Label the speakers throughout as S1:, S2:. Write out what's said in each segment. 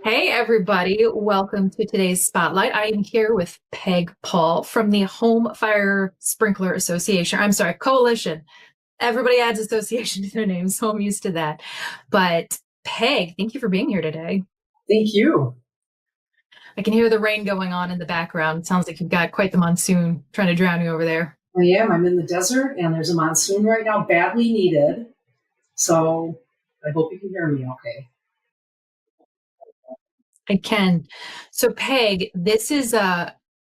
S1: Hey, everybody. Welcome to today's Spotlight. I am here with Peg Paul from the Home Fire Sprinkler Association. I'm sorry, Coalition. Everybody adds association to their name, so I'm used to that. But Peg, thank you for being here today.
S2: Thank you.
S1: I can hear the rain going on in the background. It sounds like you've got quite the monsoon trying to drown you over there.
S2: I am. I'm in the desert, and there's a monsoon right now, badly needed. So I hope you can hear me okay.
S1: I can. So, Peg, this is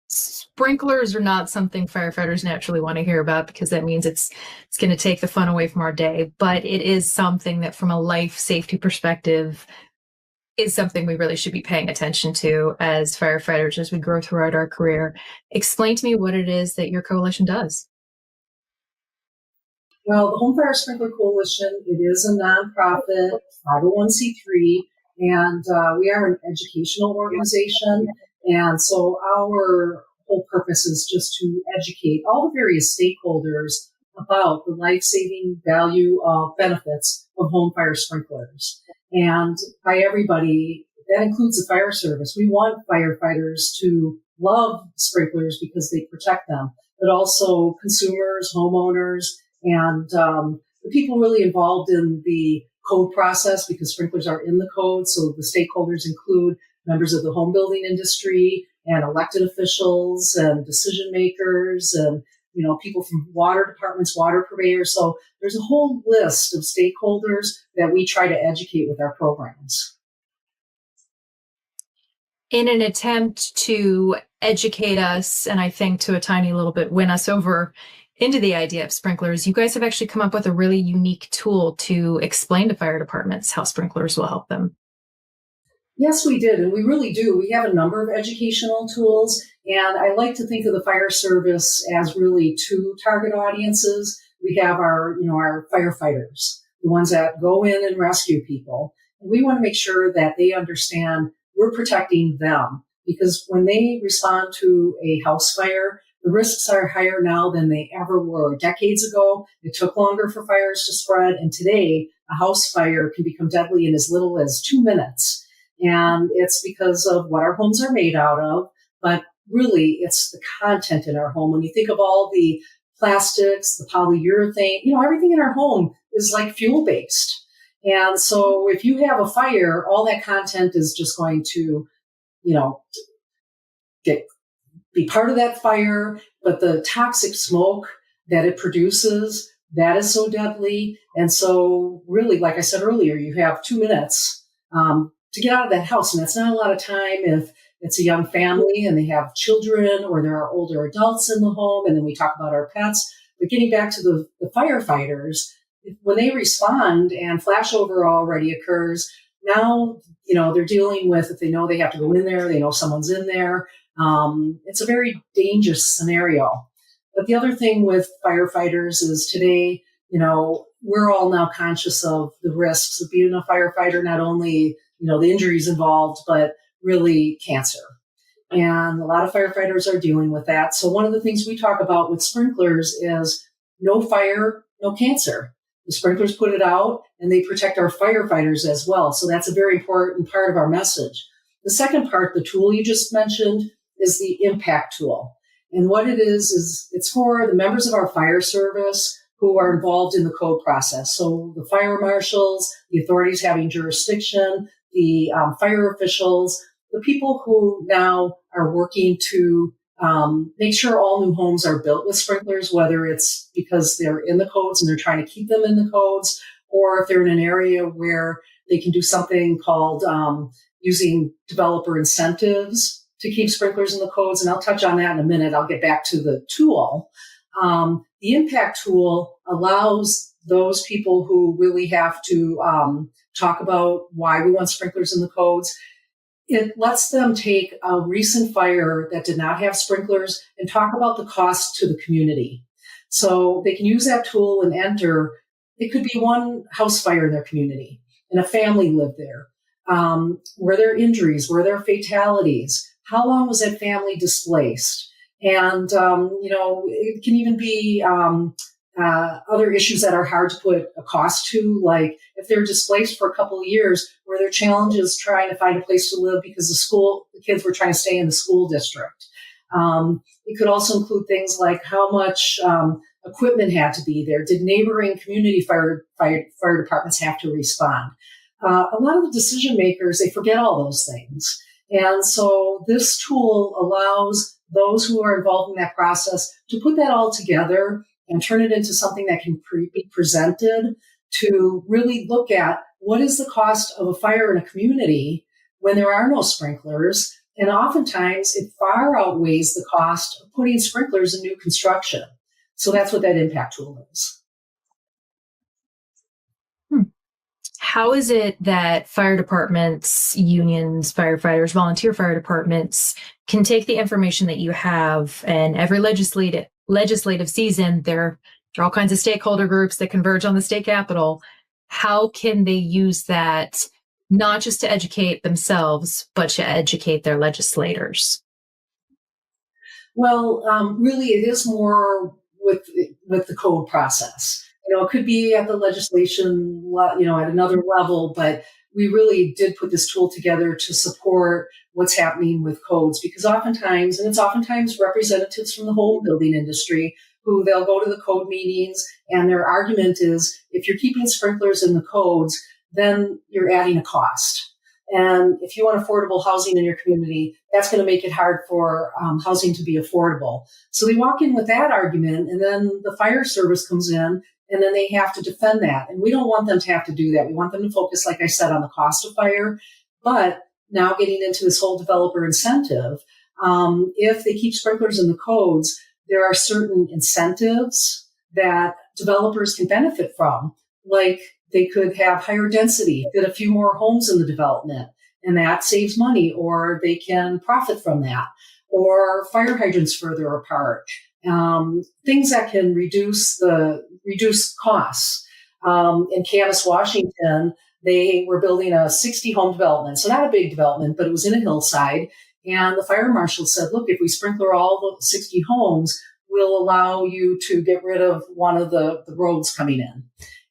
S1: sprinklers are not something firefighters naturally want to hear about because that means it's going to take the fun away from our day. But it is something that, from a life safety perspective, is something we really should be paying attention to as firefighters as we grow throughout our career. Explain to me what it is that your coalition does.
S2: Well, the Home Fire Sprinkler Coalition, it is a nonprofit 501c3, and we are an educational organization. And so our whole purpose is just to educate all the various stakeholders about the life-saving value of benefits of home fire sprinklers. And by everybody, that includes the fire service. We want firefighters to love sprinklers because they protect them, but also consumers, homeowners, and the people really involved in the code process, because sprinklers are in the code. So the stakeholders include members of the home building industry and elected officials and decision makers and, people from water departments, water purveyors. So there's a whole list of stakeholders that we try to educate with our programs.
S1: In an attempt to educate us, and I think to a tiny little bit win us over into the idea of sprinklers, you guys have actually come up with a really unique tool to explain to fire departments how sprinklers will help them.
S2: Yes, we did, and we really do. We have a number of educational tools, and I like to think of the fire service as really two target audiences. We have our firefighters, the ones that go in and rescue people. And we want to make sure that they understand we're protecting them, because when they respond to a house fire, the risks are higher now than they ever were. Decades ago, it took longer for fires to spread, and today a house fire can become deadly in as little as 2 minutes. And it's because of what our homes are made out of, but really it's the content in our home. When you think of all the plastics, the polyurethane, everything in our home is like fuel-based. And so if you have a fire, all that content is just going to, be part of that fire, but the toxic smoke that it produces, that is so deadly. And so really, like I said earlier, you have 2 minutes to get out of that house. And that's not a lot of time if it's a young family and they have children or there are older adults in the home. And then we talk about our pets. But getting back to the firefighters, when they respond and flashover already occurs, now, they're dealing with, if they know they have to go in there, they know someone's in there. It's a very dangerous scenario. But the other thing with firefighters is today, we're all now conscious of the risks of being a firefighter, not only, the injuries involved, but really cancer. And a lot of firefighters are dealing with that. So one of the things we talk about with sprinklers is no fire, no cancer. The sprinklers put it out and they protect our firefighters as well. So that's a very important part of our message. The second part, the tool you just mentioned, is the impact tool. And what it is it's for the members of our fire service who are involved in the code process. So the fire marshals, the authorities having jurisdiction, the fire officials, the people who now are working to make sure all new homes are built with sprinklers, whether it's because they're in the codes and they're trying to keep them in the codes, or if they're in an area where they can do something called using developer incentives to keep sprinklers in the codes. And I'll touch on that in a minute. I'll get back to the tool. The impact tool allows those people who really have to talk about why we want sprinklers in the codes. It lets them take a recent fire that did not have sprinklers and talk about the cost to the community. So they can use that tool and enter. It could be one house fire in their community and a family lived there. Were there injuries? Were there fatalities? How long was that family displaced? And, it can even be other issues that are hard to put a cost to, like if they're displaced for a couple of years, where their challenge is trying to find a place to live because the kids were trying to stay in the school district. It could also include things like how much equipment had to be there. Did neighboring community fire departments have to respond? A lot of the decision makers, they forget all those things. And so this tool allows those who are involved in that process to put that all together and turn it into something that can be presented to really look at what is the cost of a fire in a community when there are no sprinklers. And oftentimes it far outweighs the cost of putting sprinklers in new construction. So that's what that impact tool is.
S1: How is it that fire departments, unions, firefighters, volunteer fire departments can take the information that you have, and every legislative season, there are all kinds of stakeholder groups that converge on the state capitol. How can they use that not just to educate themselves, but to educate their legislators?
S2: Well, really, it is more with the code process. It could be at the legislation, at another level, but we really did put this tool together to support what's happening with codes, because oftentimes representatives from the home building industry who they'll go to the code meetings, and their argument is, if you're keeping sprinklers in the codes, then you're adding a cost. And if you want affordable housing in your community, that's going to make it hard for housing to be affordable. So they walk in with that argument, and then the fire service comes in, and then they have to defend that. And we don't want them to have to do that. We want them to focus, like I said, on the cost of fire. But now getting into this whole developer incentive, if they keep sprinklers in the codes, there are certain incentives that developers can benefit from. Like they could have higher density, get a few more homes in the development, and that saves money, or they can profit from that, or fire hydrants further apart. Things that can reduce costs. In Camas, Washington, they were building a 60-home development. So not a big development, but it was in a hillside. And the fire marshal said, look, if we sprinkler all the 60 homes, we'll allow you to get rid of one of the roads coming in.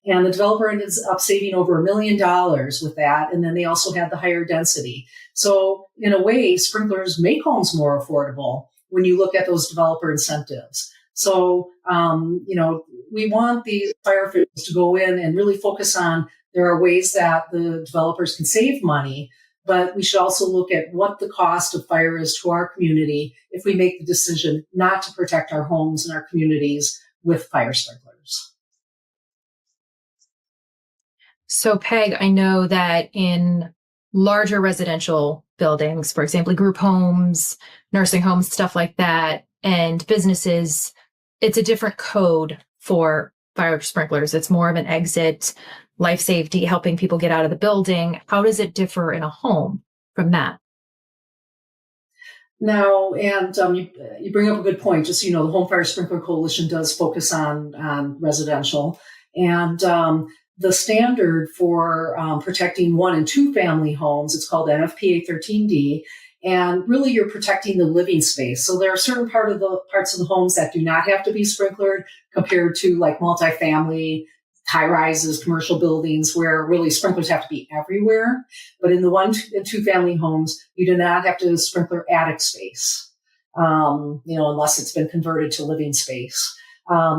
S2: And the developer ended up saving over $1 million with that. And then they also had the higher density. So in a way, sprinklers make homes more affordable when you look at those developer incentives. So, we want the firefighters to go in and really focus on, there are ways that the developers can save money, but we should also look at what the cost of fire is to our community if we make the decision not to protect our homes and our communities with fire sprinklers.
S1: So, Peg, I know that in larger residential buildings, for example, group homes, nursing homes, stuff like that, and businesses, it's a different code for fire sprinklers. It's more of an exit, life safety, helping people get out of the building. How does it differ in a home from that?
S2: Now, and you bring up a good point. Just, the Home Fire Sprinkler Coalition does focus on residential. And the standard for protecting 1 and 2 family homes, it's called NFPA 13D. And really, you're protecting the living space. So there are certain parts of the homes that do not have to be sprinklered compared to like multifamily, high rises, commercial buildings where really sprinklers have to be everywhere. But in the 1 and 2 family homes, you do not have to sprinkler attic space, unless it's been converted to living space.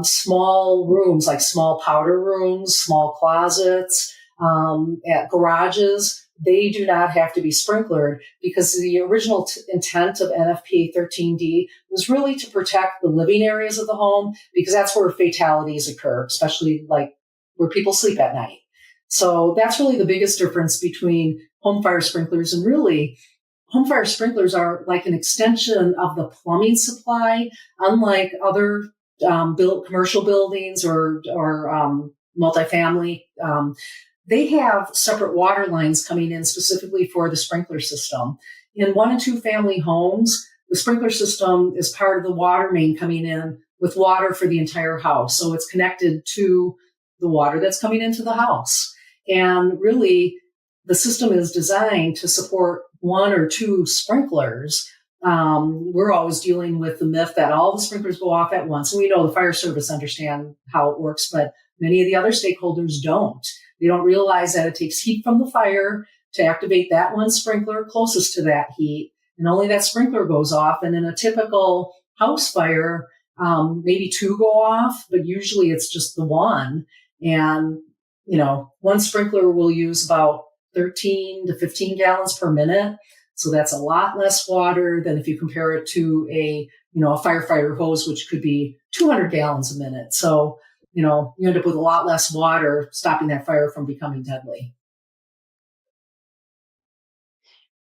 S2: Small rooms like small powder rooms, small closets, at garages, they do not have to be sprinklered, because the original intent of NFPA 13D was really to protect the living areas of the home, because that's where fatalities occur, especially like where people sleep at night. So that's really the biggest difference between home fire sprinklers, and really home fire sprinklers are like an extension of the plumbing supply, unlike other commercial buildings or multifamily. They have separate water lines coming in specifically for the sprinkler system. In 1 and 2 family homes, the sprinkler system is part of the water main coming in with water for the entire house. So it's connected to the water that's coming into the house. And really, the system is designed to support 1 or 2 sprinklers, we're always dealing with the myth that all the sprinklers go off at once. And we know the fire service understand how it works, but many of the other stakeholders don't. They don't realize that it takes heat from the fire to activate that one sprinkler closest to that heat. And only that sprinkler goes off. And in a typical house fire, maybe two go off, but usually it's just the one. And, one sprinkler will use about 13 to 15 gallons per minute. So that's a lot less water than if you compare it to a firefighter hose, which could be 200 gallons a minute. So, you end up with a lot less water, stopping that fire from becoming deadly.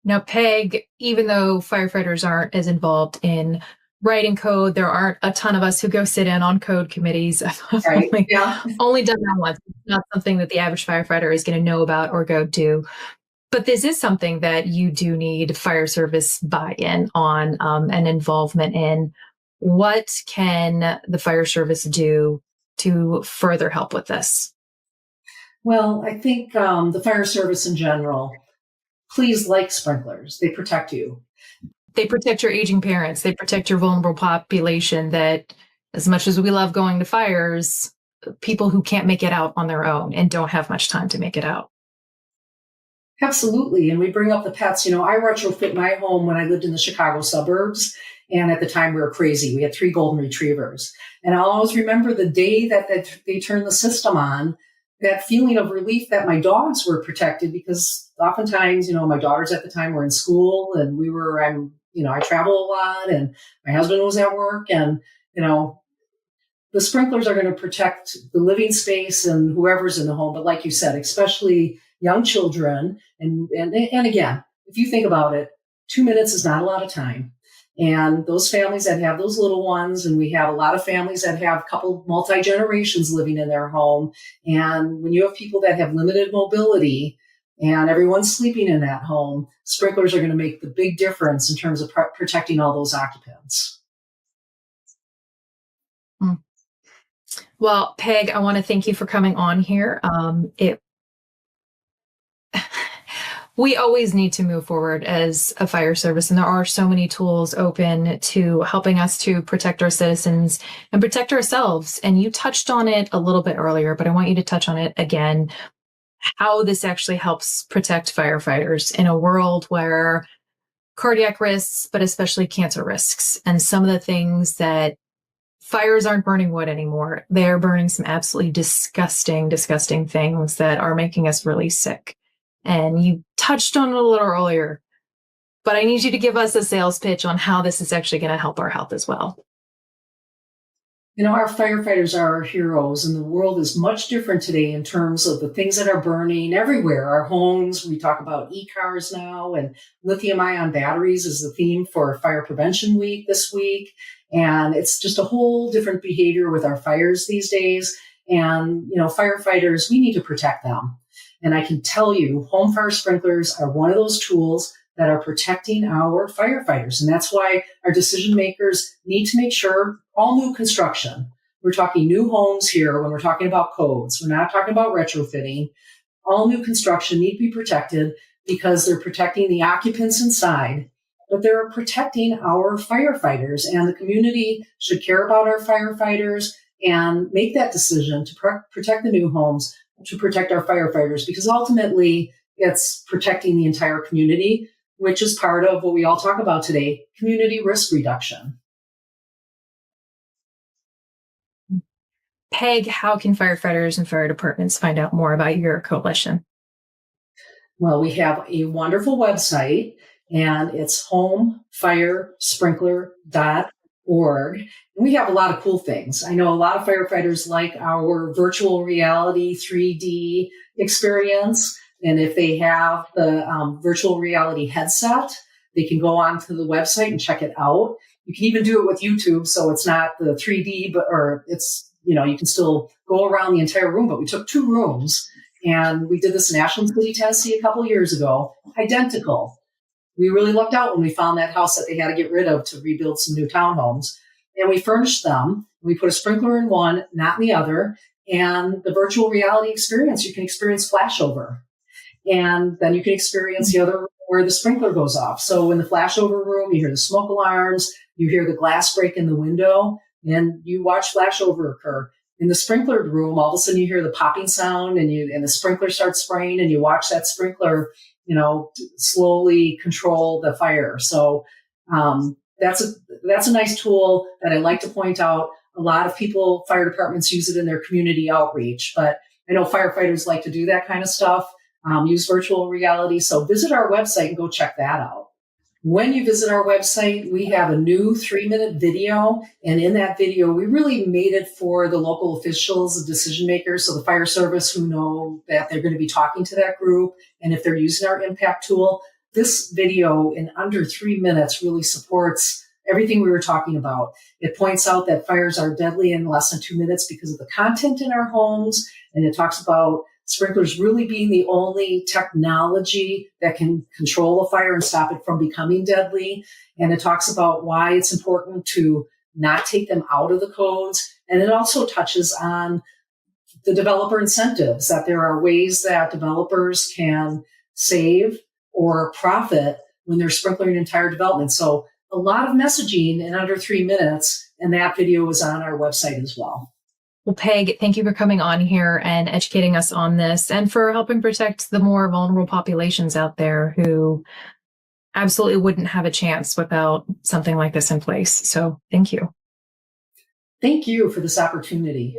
S1: Now, Peg, even though firefighters aren't as involved in writing code, there aren't a ton of us who go sit in on code committees. I've
S2: Right. Yeah.
S1: only done that once. It's not something that the average firefighter is going to know about or go do. But this is something that you do need fire service buy-in on and involvement in. What can the fire service do to further help with this?
S2: Well, I think the fire service in general, please like sprinklers. They protect you.
S1: They protect your aging parents. They protect your vulnerable population that, as much as we love going to fires, people who can't make it out on their own and don't have much time to make it out.
S2: Absolutely. And we bring up the pets. I retrofit my home when I lived in the Chicago suburbs. And at the time we were crazy. We had 3 golden retrievers. And I'll always remember the day that they turned the system on, that feeling of relief that my dogs were protected, because oftentimes, my daughters at the time were in school and I travel a lot and my husband was at work, and, the sprinklers are going to protect the living space and whoever's in the home. But like you said, especially young children. And again, if you think about it, 2 minutes is not a lot of time. And those families that have those little ones, and we have a lot of families that have a couple multi-generations living in their home. And when you have people that have limited mobility and everyone's sleeping in that home, sprinklers are going to make the big difference in terms of protecting all those occupants.
S1: Well, Peg, I want to thank you for coming on here. We always need to move forward as a fire service, and there are so many tools open to helping us to protect our citizens and protect ourselves. And you touched on it a little bit earlier, but I want you to touch on it again, how this actually helps protect firefighters in a world where cardiac risks, but especially cancer risks, and some of the things that fires aren't burning wood anymore. They're burning some absolutely disgusting, disgusting things that are making us really sick. And you touched on it a little earlier, but I need you to give us a sales pitch on how this is actually going to help our health as well.
S2: Our firefighters are our heroes, and the world is much different today in terms of the things that are burning everywhere. Our homes, we talk about e-cars now, and lithium-ion batteries is the theme for Fire Prevention Week this week. And it's just a whole different behavior with our fires these days. And, firefighters, we need to protect them. And I can tell you, home fire sprinklers are one of those tools that are protecting our firefighters. And that's why our decision makers need to make sure all new construction, we're talking new homes here when we're talking about codes, we're not talking about retrofitting, all new construction need to be protected because they're protecting the occupants inside, but they're protecting our firefighters, and the community should care about our firefighters and make that decision to protect the new homes, to protect our firefighters, because ultimately it's protecting the entire community, which is part of what we all talk about today, community risk reduction.
S1: Peg, how can firefighters and fire departments find out more about your coalition?
S2: Well, we have a wonderful website, and it's homefiresprinkler.org. And we have a lot of cool things. I know a lot of firefighters like our virtual reality 3D experience. And if they have the virtual reality headset, they can go onto the website and check it out. You can even do it with YouTube, so it's not the 3D, or it's, you can still go around the entire room. But we took 2 rooms, and we did this in Ashland City, Tennessee a couple of years ago, identical. We really lucked out when we found that house that they had to get rid of to rebuild some new townhomes. And we furnished them. We put a sprinkler in one, not in the other. And the virtual reality experience, you can experience flashover. And then you can experience the other where the sprinkler goes off. So in the flashover room, you hear the smoke alarms, you hear the glass break in the window, and you watch flashover occur. In the sprinklered room, all of a sudden you hear the popping sound, and the sprinkler starts spraying, and you watch that sprinkler, slowly control the fire. So that's a nice tool that I like to point out. A lot of fire departments use it in their community outreach, but I know firefighters like to do that kind of stuff, use virtual reality. So visit our website and go check that out. When you visit our website, we have a new 3-minute video. And in that video, we really made it for the local officials, the decision makers, so the fire service who know that they're going to be talking to that group. And if they're using our impact tool, this video in under 3 minutes really supports everything we were talking about. It points out that fires are deadly in less than 2 minutes because of the content in our homes. And it talks about sprinklers really being the only technology that can control a fire and stop it from becoming deadly. And it talks about why it's important to not take them out of the codes. And it also touches on the developer incentives, that there are ways that developers can save or profit when they're sprinklering entire development. So a lot of messaging in under 3 minutes, and that video is on our website as well.
S1: Well, Peg, thank you for coming on here and educating us on this and for helping protect the more vulnerable populations out there who absolutely wouldn't have a chance without something like this in place. So thank you.
S2: Thank you for this opportunity.